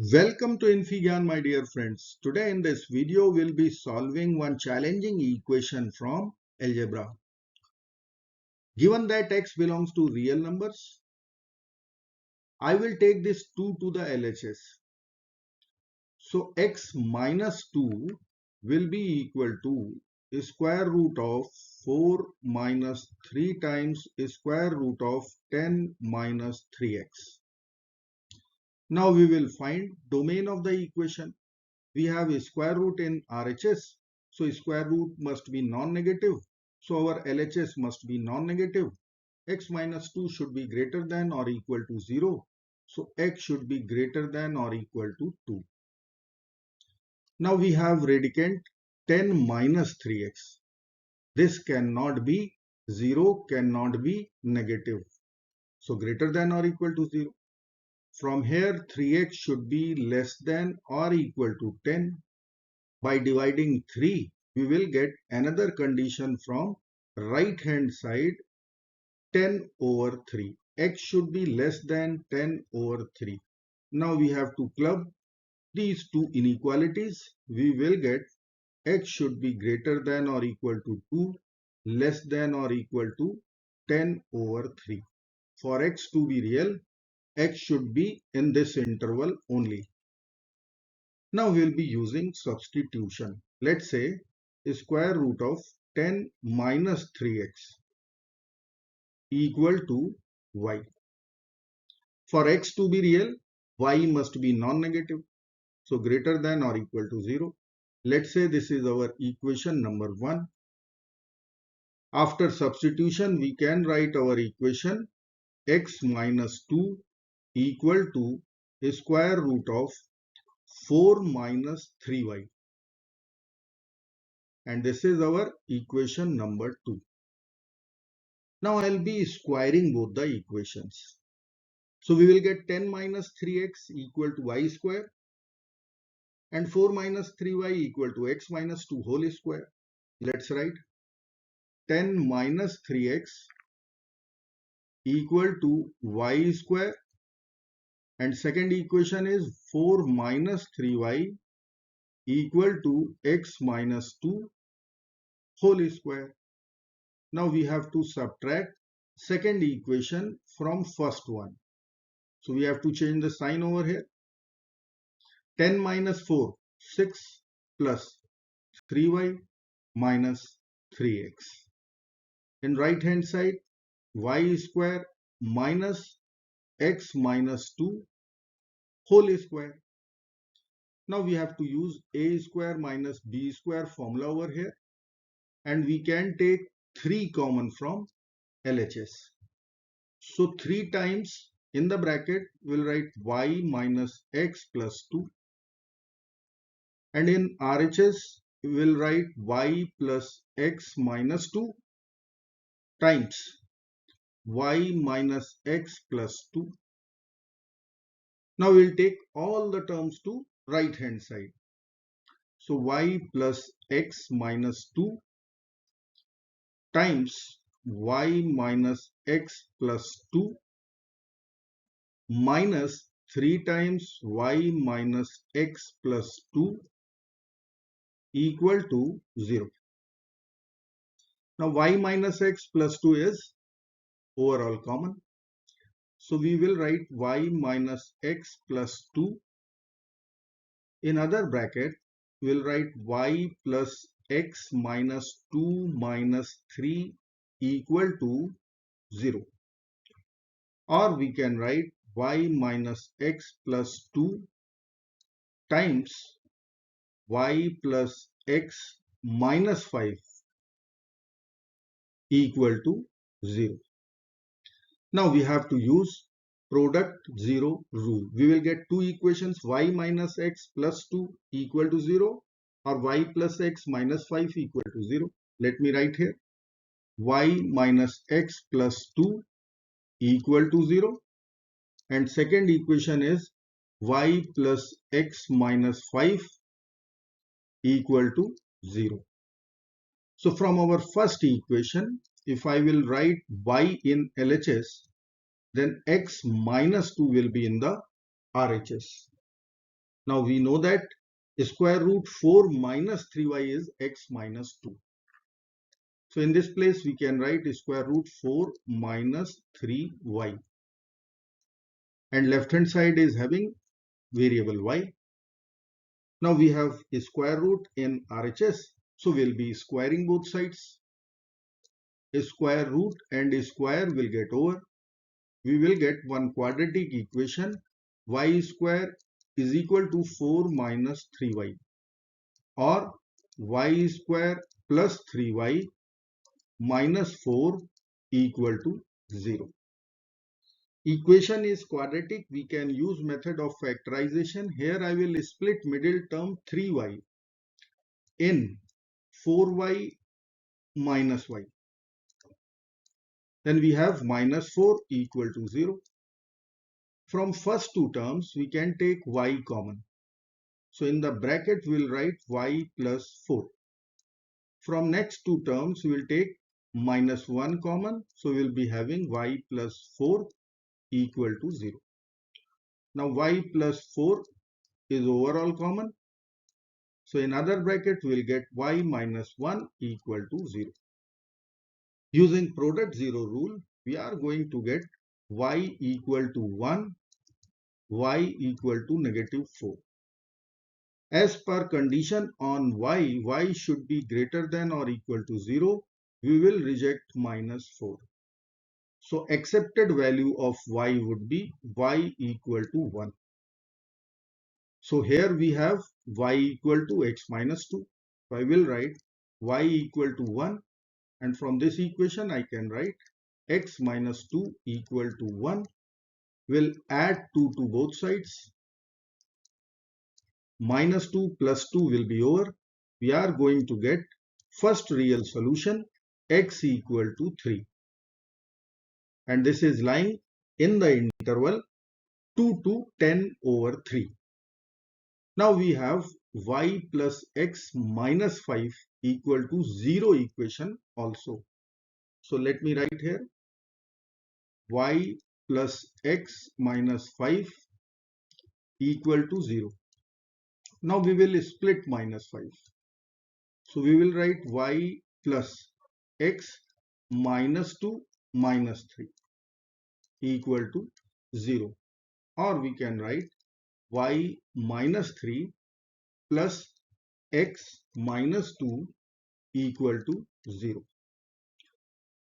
Welcome to infyGyan, my dear friends. Today in this video, we'll be solving one challenging equation from algebra. Given that x belongs to real numbers, I will take this 2 to the LHS. So x minus 2 will be equal to square root of 4 minus 3 times square root of 10 minus 3x. Now we will find domain of the equation. We have a square root in RHS, so square root must be non-negative. So our LHS must be non-negative. X minus 2 should be greater than or equal to 0. So x should be greater than or equal to 2. Now we have radicand 10 minus 3x. This cannot be 0, cannot be negative. So greater than or equal to 0. From here 3x should be less than or equal to 10. By dividing 3, we will get another condition from right hand side, 10 over 3. X should be less than 10 over 3. Now we have to club these two inequalities. We will get x should be greater than or equal to 2, less than or equal to 10 over 3. For x to be real, x should be in this interval only. Now we will be using substitution. Let's say square root of 10 minus 3x equal to y. For x to be real, y must be non-negative. So greater than or equal to 0. Let's say this is our equation number 1. After substitution, we can write our equation x minus 2 equal to square root of 4 minus 3y. And this is our equation number 2. Now I'll be squaring both the equations. So we will get 10 minus 3x equal to y square and 4 minus 3y equal to x minus 2 whole square. Let's write 10 minus 3x equal to y square, and second equation is 4 minus 3y equal to x minus 2 whole square. Now we have to subtract second equation from first one. So we have to change the sign over here. 10 minus 4, 6 plus 3y minus 3x. In right hand side, y square minus x minus 2 whole square. Now we have to use a square minus b square formula over here, and we can take 3 common from LHS. So 3 times in the bracket we'll write y minus x plus 2, and in RHS we will write y plus x minus 2 times y minus x plus 2. Now we'll take all the terms to right hand side. So y plus x minus 2 times y minus x plus 2 minus 3 times y minus x plus 2 equal to 0. Now y minus x plus 2 is overall common. So we will write y minus x plus 2. In other bracket, we will write y plus x minus 2 minus 3 equal to 0. Or we can write y minus x plus 2 times y plus x minus 5 equal to 0. Now we have to use product 0 rule. We will get two equations, y minus x plus 2 equal to 0 or y plus x minus 5 equal to 0. Let me write here y minus x plus 2 equal to 0, and second equation is y plus x minus 5 equal to 0. So from our first equation, if I will write y in LHS, then x minus 2 will be in the RHS. Now we know that square root 4 minus 3y is x minus 2. So in this place we can write square root 4 minus 3y. And left hand side is having variable y. Now we have a square root in RHS. So we'll be squaring both sides. A square root and a square will get over. We will get one quadratic equation, y square is equal to 4 minus 3y, or y square plus 3y minus 4 equal to 0. Equation is quadratic. We can use method of factorization. Here I will split middle term 3y in 4y minus y. Then we have minus 4 equal to 0. From first two terms we can take y common. So in the bracket we will write y plus 4. From next two terms we will take minus 1 common. So we will be having y plus 4 equal to 0. Now y plus 4 is overall common. So in other bracket we will get y minus 1 equal to 0. Using product 0 rule, we are going to get y equal to 1, y equal to negative 4. As per condition on y should be greater than or equal to 0, we will reject minus 4. So accepted value of y would be y equal to 1. So here we have y equal to x minus 2. So I will write y equal to 1, and from this equation I can write x minus 2 equal to 1. We'll add 2 to both sides. Minus 2 plus 2 will be over. We are going to get first real solution, x equal to 3. And this is lying in the interval 2 to 10 over 3. Now we have y plus x minus 5 equal to 0 equation also. So let me write here y plus x minus 5 equal to 0. Now we will split minus 5. So we will write y plus x minus 2 minus 3 equal to 0. Or we can write y minus 3 plus x minus 2 equal to 0.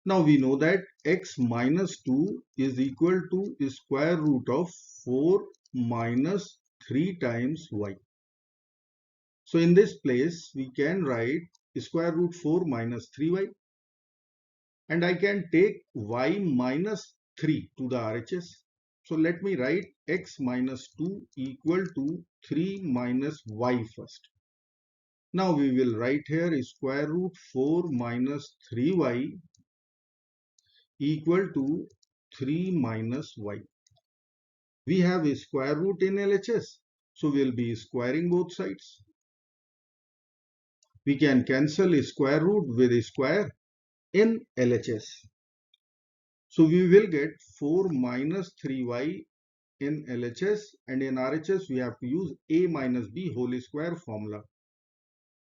Now we know that x minus 2 is equal to square root of 4 minus 3 times y. So in this place we can write square root 4 minus 3y, and I can take y minus 3 to the RHS. So let me write x minus 2 equal to 3 minus y first. Now we will write here square root 4 minus 3y equal to 3 minus y. We have a square root in LHS, so we will be squaring both sides. We can cancel a square root with a square in LHS. So we will get 4 minus 3y in LHS, and in RHS we have to use a minus b whole square formula,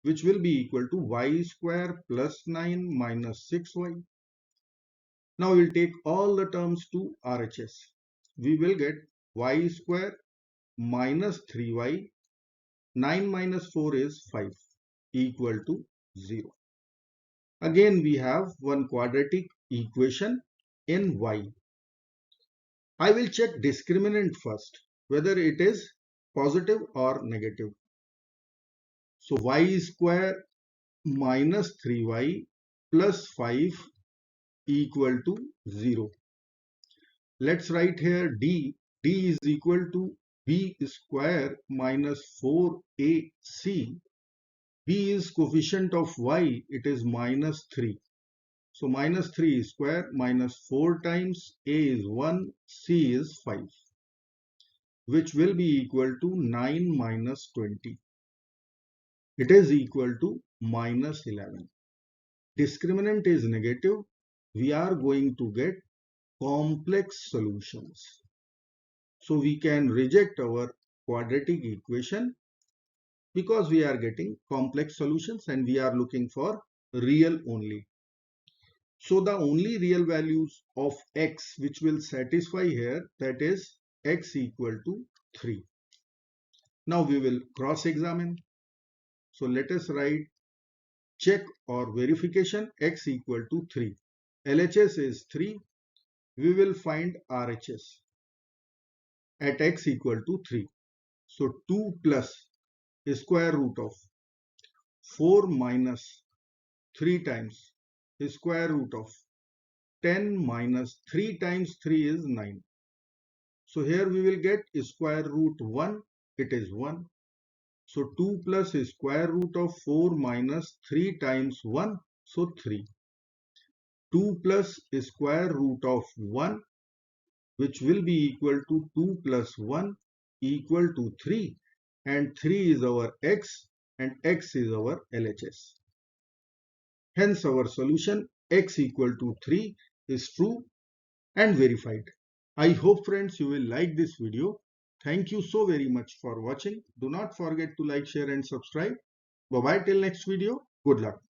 which will be equal to y square plus 9 minus 6y. Now we will take all the terms to RHS. We will get y square minus 3y, 9 minus 4 is 5, equal to 0. Again we have one quadratic equation in y. I will check discriminant first, whether it is positive or negative. So y square minus 3y plus 5 equal to 0. Let's write here d. D is equal to b square minus 4ac. B is coefficient of y, it is minus 3. So minus 3 square minus 4 times a is 1, c is 5, which will be equal to 9 minus 20. It is equal to minus 11. Discriminant is negative. We are going to get complex solutions. So we can reject our quadratic equation because we are getting complex solutions and we are looking for real only. So the only real values of x which will satisfy here, that is x equal to 3. Now we will cross-examine. So let us write check or verification x equal to 3. LHS is 3. We will find RHS at x equal to 3. So 2 plus square root of 4 minus 3 times square root of 10 minus 3 times 3 is 9. So here we will get square root 1, it is 1. So 2 plus square root of 4 minus 3 times 1, so 3. 2 plus square root of 1, which will be equal to 2 plus 1 equal to 3, and 3 is our x and x is our LHS. Hence our solution x equal to 3 is true and verified. I hope friends you will like this video. Thank you so very much for watching. Do not forget to like, share and subscribe. Bye bye till next video. Good luck.